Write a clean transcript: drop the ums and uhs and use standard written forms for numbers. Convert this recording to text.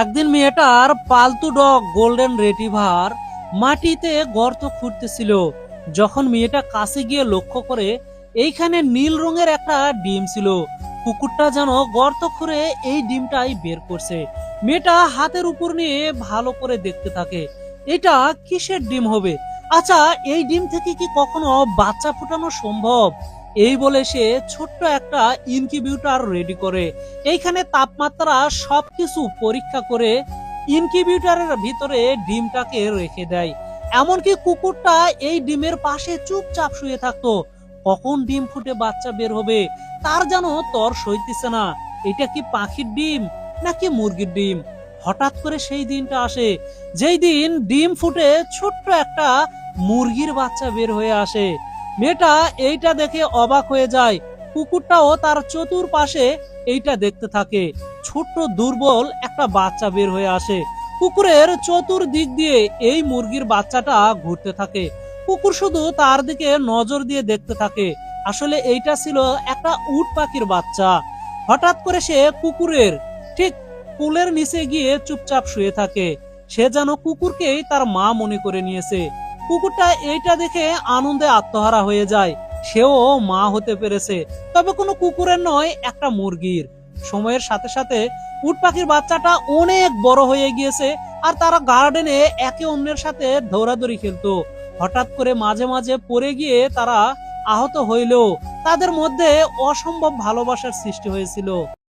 একদিন মেয়েটার পালতু dog golden retriever মাটিতে গর্ত খুঁড়তেছিল। যখন মেয়েটা কাছে গিয়ে লক্ষ্য করে এইখানে নীল রঙের একটা ডিম ছিল। কুকুরটা যেন গর্ত খুঁড়ে এই ডিমটাই বের করছে। মেয়েটা হাতের উপর নিয়ে ভালো করে দেখতে থাকে, এটা কিসের ডিম হবে? আচ্ছা, এই ডিম থেকে কি কখনো বাচ্চা ফোটানো সম্ভব? এই বলে সে ছোট্ট একটা ইনকিউবেটর রেডি করে এইখানে তাপমাত্রা সবকিছু পরীক্ষা করে ইনকিউবেটরের ভিতরে ডিমটাকে রেখে দেয়। এমনকি কুকুরটা এই ডিমের পাশে চুপচাপ শুয়ে থাকতো। কখন ডিম ফুটে বাচ্চা বের হবে তার যেন তর সইতেছে না। এটা কি পাখির ডিম নাকি মুরগির ডিম? হঠাৎ করে সেই দিনটা আসে যেই দিন ডিম ফুটে ছোট্ট একটা মুরগির বাচ্চা বের হয়ে আসে। মেয়েটা এইটা দেখে অবাক হয়ে যায়। কুকুরটাও তার চতুর্পাশে এইটা দেখতে থাকে। ছোট্ট দুর্বল একটা বাচ্চা বের হয়ে আসে। কুকুরের চতুর্দিক দিয়ে এই মুরগির বাচ্চাটা ঘুরতে থাকে। কুকুর শুধু তার দিকে নজর দিয়ে দেখতে থাকে। আসলে এইটা ছিল একটা উট পাখির বাচ্চা। হঠাৎ করে সে কুকুরের ঠিক কুলের নিচে গিয়ে চুপচাপ শুয়ে থাকে। সে যেন কুকুরকেই তার মা মনে করে নিয়েছে। কুকুরটা এইটা দেখে আনন্দে আত্মহারা হয়ে যায়। সেও মা হতে পেরেছে, তবে কোনো কুকুরের নয়, একটা মুরগির। সময়ের সাথে সাথে উট পাখির বাচ্চাটা অনেক বড় হয়ে গিয়েছে, আর তারা গার্ডেনে একে অন্যের সাথে দৌড়াদৌড়ি খেলতো। হঠাৎ করে মাঝে মাঝে পড়ে গিয়ে তারা আহত হইলেও তাদের মধ্যে অসম্ভব ভালোবাসার সৃষ্টি হয়েছিল।